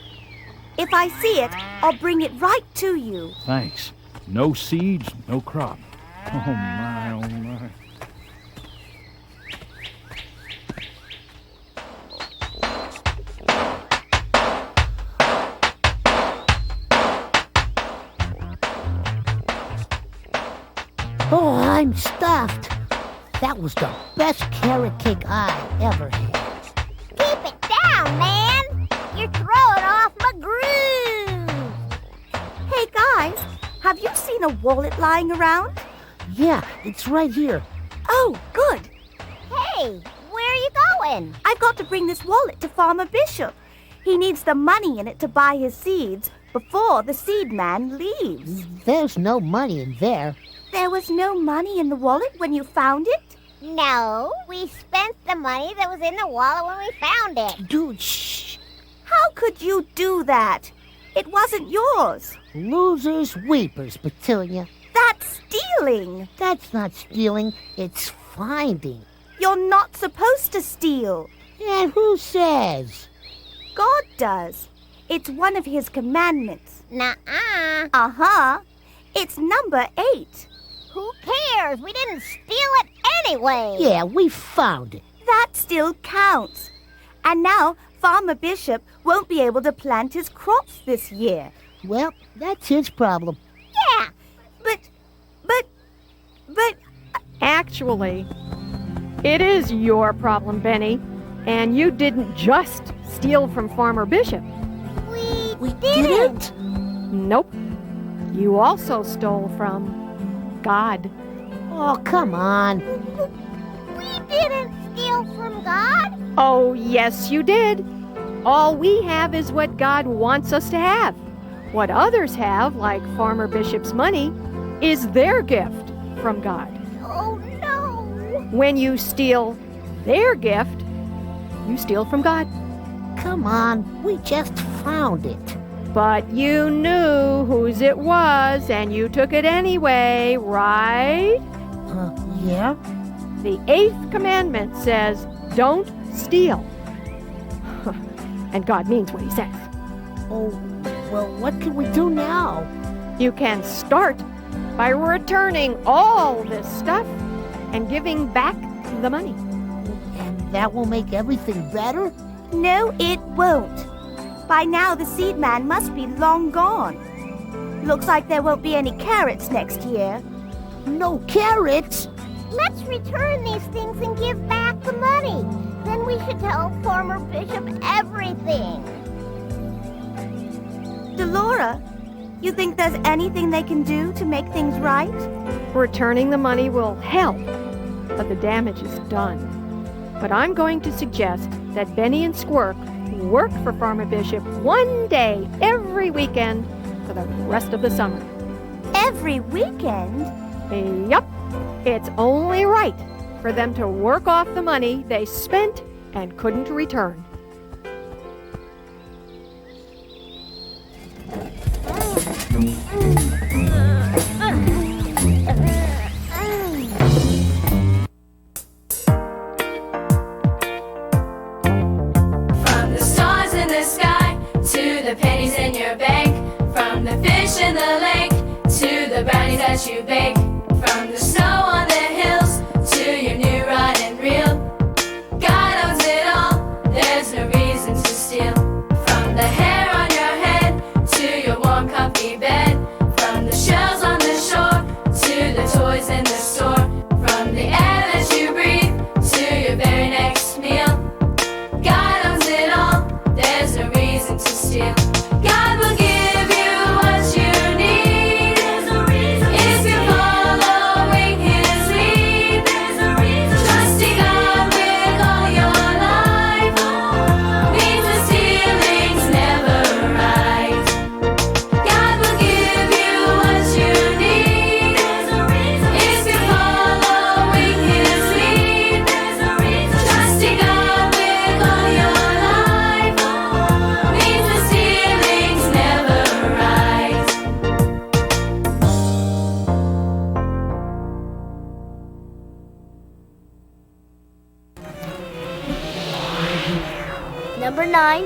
If I see it, I'll bring it right to you.
Thanks. No seeds, no crop. Oh, my, oh, my.
Oh, I'm stuffed. That was the best carrot cake I ever had.
Keep it down, man. You're throwing off my groove.
Hey, guys, have you seen a wallet lying around?
Yeah, it's right here.
Oh, good.
Hey, where are you going?
I've got to bring this wallet to Farmer Bishop. He needs the money in it to buy his seeds before the seed man leaves.
There's no money in there.
There was no money in the wallet when you found it?
No, we spent the money that was in the wallet when we found it.
Dude, shh.
How could you do that? It wasn't yours.
Losers, weepers, Petunia.
That's stealing.
That's not stealing, it's finding.
You're not supposed to steal.
And who says?
God does. It's one of his commandments.
Nuh-uh.
Uh-huh. It's number 8.
Who cares? We didn't steal it anyway.
Yeah, we found it.
That still counts. And now Farmer Bishop won't be able to plant his crops this year.
Well, that's his problem.
Yeah.
But...
Actually, it is your problem, Benny. And you didn't just steal from Farmer Bishop.
We
didn't?
Nope. You also stole from God.
Oh, come on.
We didn't steal from God.
Oh, yes, you did. All we have is what God wants us to have. What others have, like Farmer Bishop's money, is their gift from God.
Oh, no.
When you steal their gift, you steal from God.
Come on, we just found it.
But you knew whose it was, and you took it anyway, right?
Yeah?
The 8th commandment says, don't steal. And God means what he says.
Oh, well, what can we do now?
You can start by returning all this stuff and giving back the money.
And that will make everything better?
no, it won't. By now, the seed man must be long gone. Looks like there won't be any carrots next year.
No carrots?
Let's return these things and give back the money. Then we should tell Farmer Bishop everything.
Delora, you think there's anything they can do to make things right?
Returning the money will help, but the damage is done. But I'm going to suggest that Benny and Squirk work for Farmer Bishop one day every weekend for the rest of the summer.
Every weekend?
Yup. It's only right for them to work off the money they spent and couldn't return.
is in the store. From the air that you breathe to your very next meal. God owns it all, there's no reason to steal. God will give you what you need. There's no reason if you're following His lead. There's no reason trusting God with all your life means the ceiling's never right. God will give you what you need. There's no reason if you're following His lead. There's no reason trusting God with all your life means the ceiling's never right.
Number 9.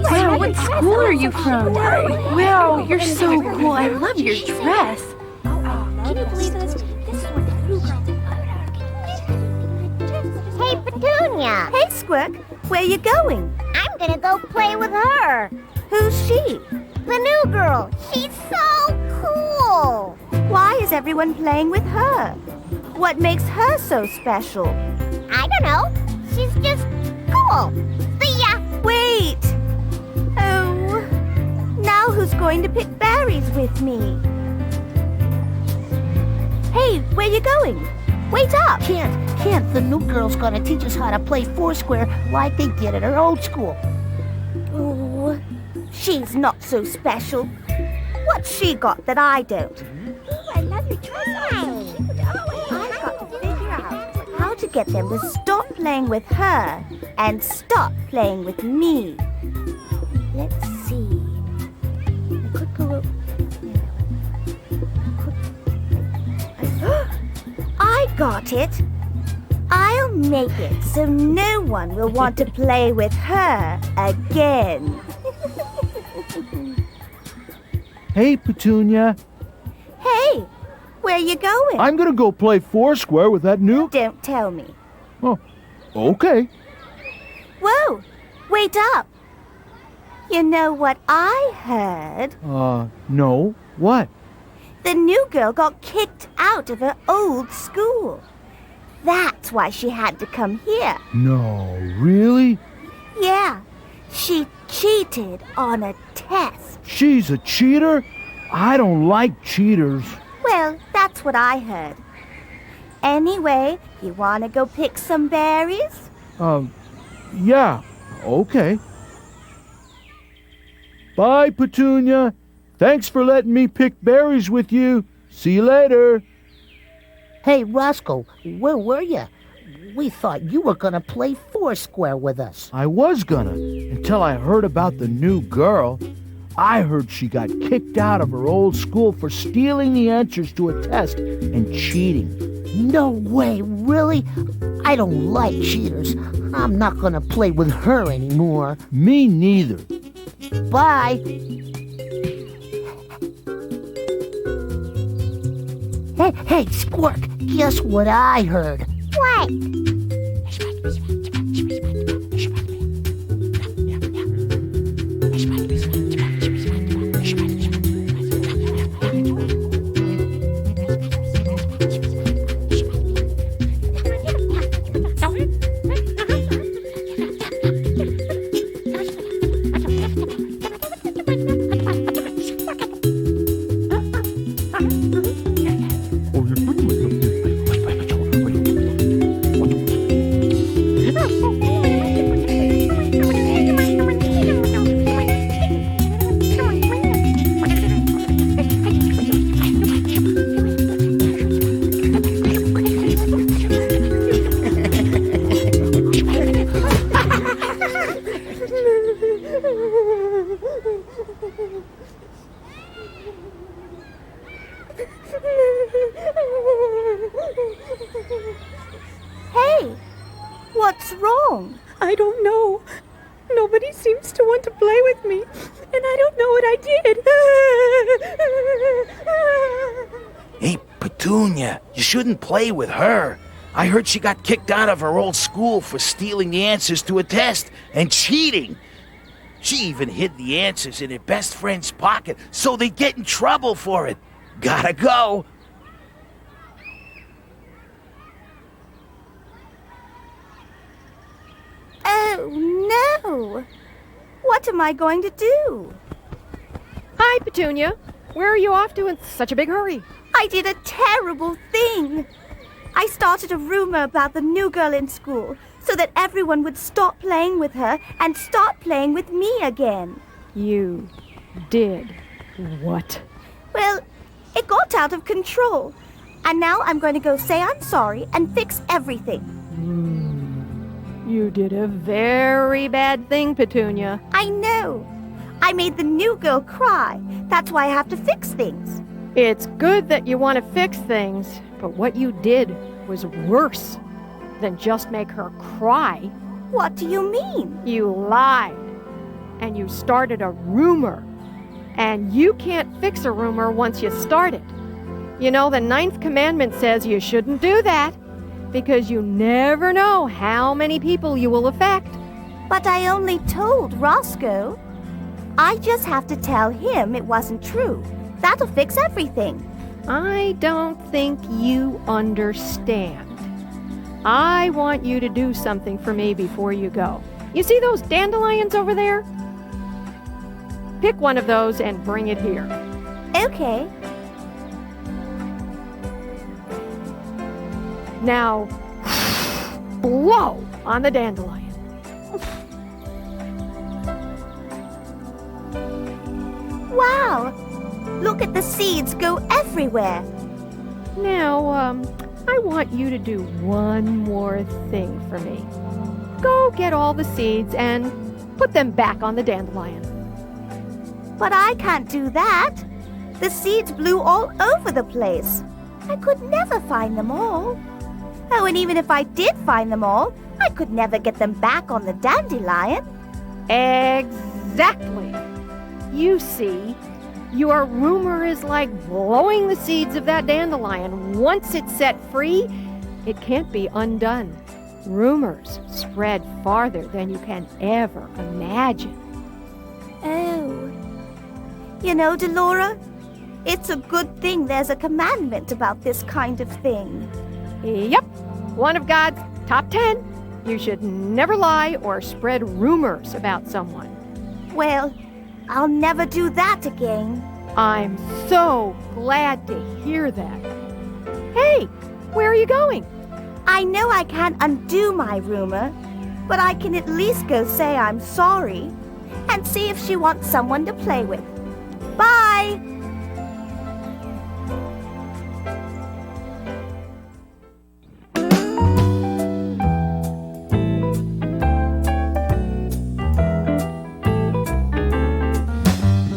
Wow, what school are you from? Wow, you're so cool. I love your dress.
Can you believe this? This is what the new girl did. Hey, Petunia.
Hey, Squirk, where you going?
I'm gonna go play with her.
Who's she?
The new girl. She's so cool.
Why is everyone playing with her? What makes her so special?
I don't know. She's just cool. See ya.
Wait! Oh, now who's going to pick berries with me? Hey, where you going? Wait up!
Can't. The new girl's gonna teach us how to play Foursquare like they did at her old school.
Ooh, she's not so special. What's she got that I don't?
I love your dress.
I've got to figure out how to get them to stop playing with her and stop playing with me. Let's see. I could go. I got it. I'll make it so no one will want to play with her again.
Hey, Petunia.
Hey, where you going?
I'm gonna go play Foursquare with that new...
Don't tell me.
Oh, okay.
Whoa, wait up. You know what I heard?
No. What?
The new girl got kicked out of her old school. That's why she had to come here.
No, really?
Yeah, she cheated on a test.
She's a cheater? I don't like cheaters.
Well, that's what I heard. Anyway, you want to go pick some berries?
Yeah, okay. Bye, Petunia. Thanks for letting me pick berries with you. See you later.
Hey, Roscoe, where were you? We thought you were gonna play Foursquare with us.
I was gonna, until I heard about the new girl. I heard she got kicked out of her old school for stealing the answers to a test and cheating.
No way, really? I don't like cheaters. I'm not gonna play with her anymore.
Me neither.
Bye. Hey, Squirk, guess what I heard?
What?
Hey, what's wrong?
I don't know. Nobody seems to want to play with me, and I don't know what I did.
Hey, Petunia, you shouldn't play with her. I heard she got kicked out of her old school for stealing the answers to a test and cheating. She even hid the answers in her best friend's pocket so they'd get in trouble for it. Gotta go.
Oh, no. What am I going to do?
Hi, Petunia. Where are you off to in such a big hurry?
I did a terrible thing. I started a rumor about the new girl in school so that everyone would stop playing with her and start playing with me again.
You did what?
Well, it got out of control. And now I'm going to go say I'm sorry and fix everything.
You did a very bad thing, Petunia.
I know. I made the new girl cry. That's why I have to fix things.
It's good that you want to fix things, but what you did was worse than just make her cry.
What do you mean?
You lied, and you started a rumor. And you can't fix a rumor once you start it. You know, the 9th commandment says you shouldn't do that, because you never know how many people you will affect.
But I only told Roscoe. I just have to tell him it wasn't true. That'll fix everything.
I don't think you understand. I want you to do something for me before you go. You see those dandelions over there? Pick one of those and bring it here.
Okay.
Now, blow on the dandelion.
Wow! Look at the seeds go everywhere.
Now, I want you to do one more thing for me. Go get all the seeds and put them back on the dandelion.
But I can't do that. The seeds blew all over the place. I could never find them all. Oh, and even if I did find them all, I could never get them back on the dandelion.
Exactly. You see, your rumor is like blowing the seeds of that dandelion. Once it's set free, it can't be undone. Rumors spread farther than you can ever imagine.
Oh. You know, Delora, it's a good thing there's a commandment about this kind of thing.
Yep, one of God's top 10. You should never lie or spread rumors about someone.
Well, I'll never do that again.
I'm so glad to hear that. Hey, where are you going?
I know I can't undo my rumor, but I can at least go say I'm sorry and see if she wants someone to play with. Bye!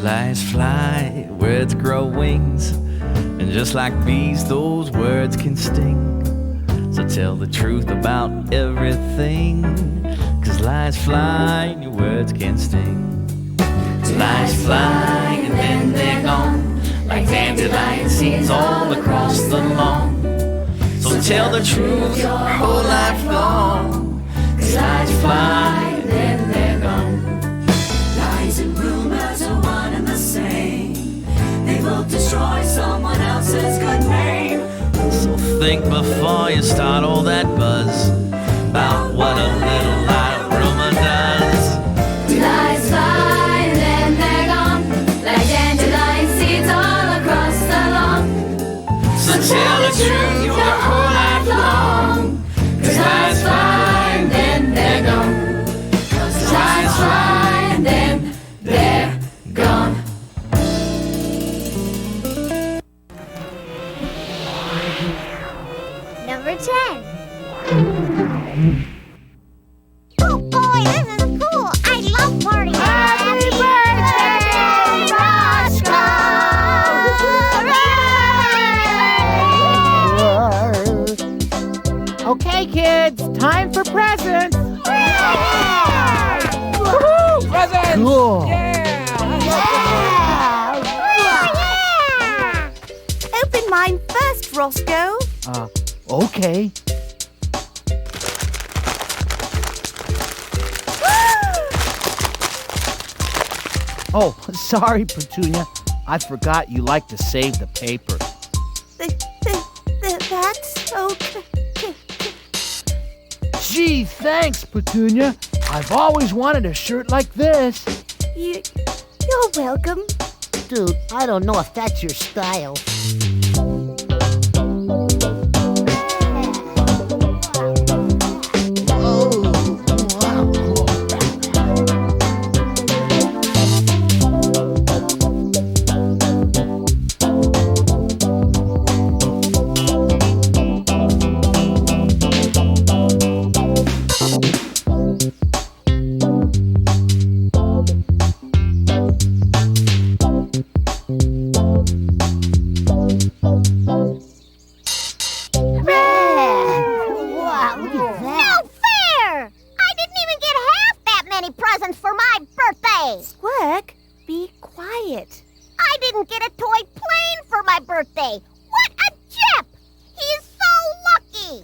Lies fly, words grow wings, and just like bees, those words can sting. So tell the truth about everything, 'cause lies fly and your words can sting. Lies fly and then they're gone, like dandelion seeds all across the lawn. So tell the truth your whole life long, 'cause lies fly and then they're gone.
Lies and rumors are one and the same. They will destroy someone else's good name.
So think before you start all that buzz about what a little lie rumor does.
Lies fly and then they're gone, like dandelion seeds all across the lawn.
So tell the truth your whole life long, 'cause lies fly and then they're gone. 'Cause lies fly and then they're gone.
Number 10. Oh boy, this is cool. I love parties. Happy birthday, Roscoe!
Okay, kids, time for presents.
Presents!
Cool.
Open mine first, Roscoe.
Okay. Oh, sorry, Petunia. I forgot you like to save the paper.
That's okay.
Gee, thanks, Petunia. I've always wanted a shirt like this.
You're welcome.
Dude, I don't know if that's your style.
Squirk, be quiet.
I didn't get a toy plane for my birthday. What a chip! He's so lucky!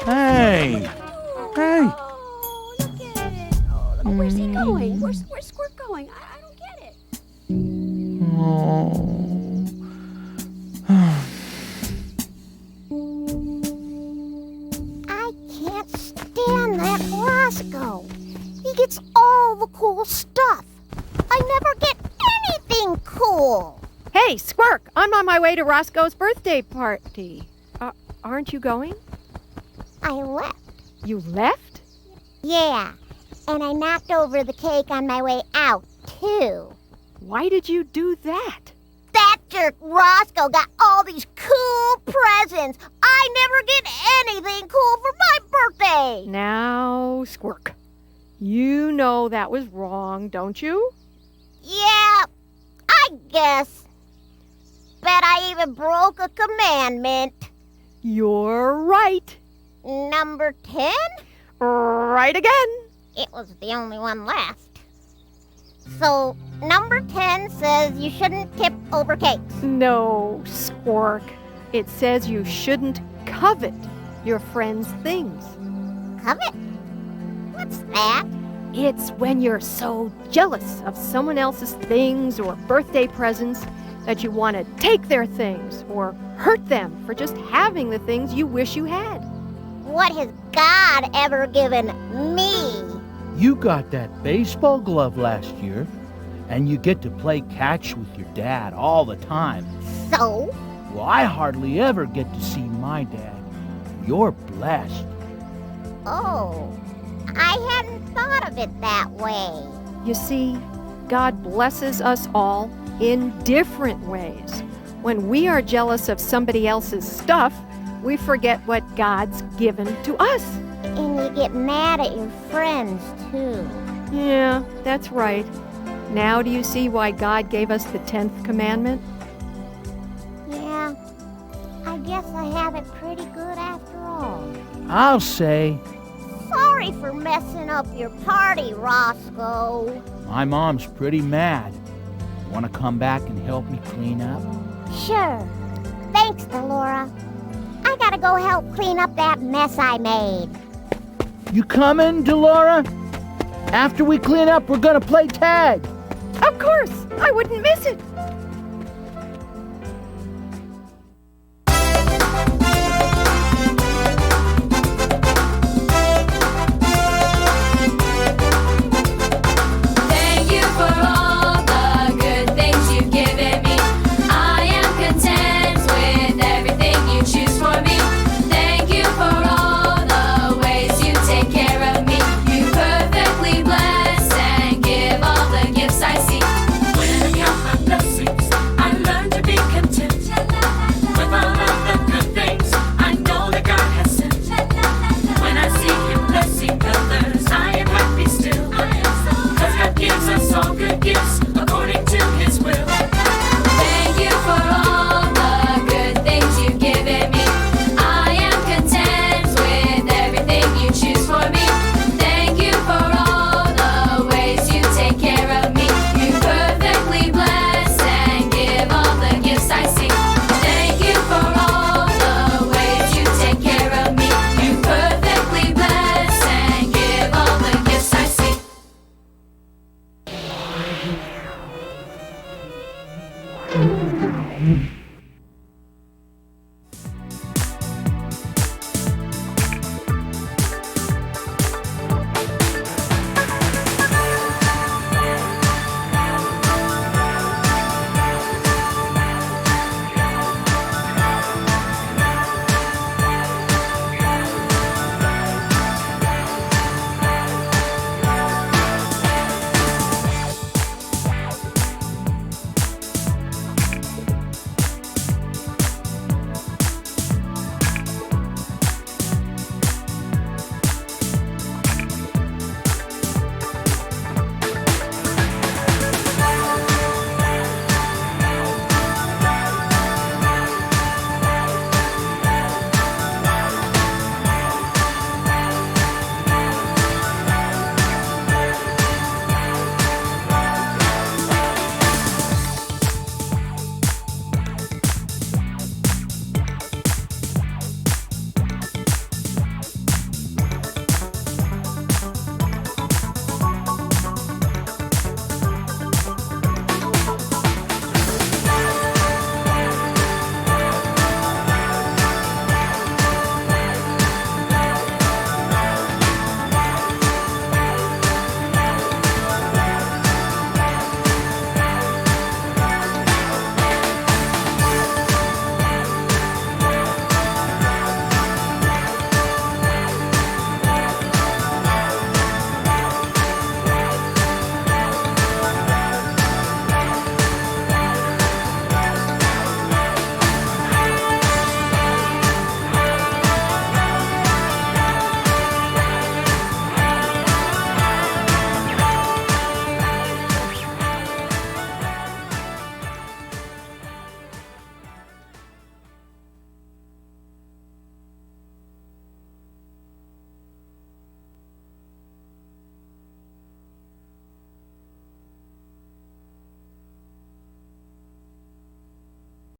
Hey! Hey!
Oh, look at it. Oh, where's he going? Where's Squirt going? I don't get it.
Oh.
I can't stand that Roscoe. He gets all the cool stuff. I never get anything cool.
Hey, Squirk, I'm on my way to Roscoe's birthday party. Aren't you going?
I left.
You left?
Yeah, and I knocked over the cake on my way out, too.
Why did you do that?
That jerk Roscoe got all these cool presents. I never get anything cool for my birthday.
Now, Squirk, you know that was wrong, don't you?
Yeah, I guess. Bet I even broke a commandment.
You're right.
Number 10?
Right again.
It was the only one left. So, number 10 says you shouldn't tip over cakes.
No, Squirk. It says you shouldn't covet your friend's things.
Covet? What's that?
It's when you're so jealous of someone else's things or birthday presents that you want to take their things or hurt them for just having the things you wish you had.
What has God ever given me?
You got that baseball glove last year, and you get to play catch with your dad all the time.
So?
Well, I hardly ever get to see my dad. You're blessed.
Oh, I hadn't thought of it that way.
You see, God blesses us all in different ways. When we are jealous of somebody else's stuff, we forget what God's given to us.
And you get mad at your friends, too.
Yeah, that's right. Now do you see why God gave us the 10th commandment?
Yeah, I guess I have it pretty good after all.
I'll say,
Sorry for messing up your party, Roscoe.
my mom's pretty mad. Want to come back and help me clean up?
Sure. Thanks, Laura. I gotta go help clean up that mess I made.
You coming, Delora? After we clean up, we're gonna play tag.
Of course! I wouldn't miss it!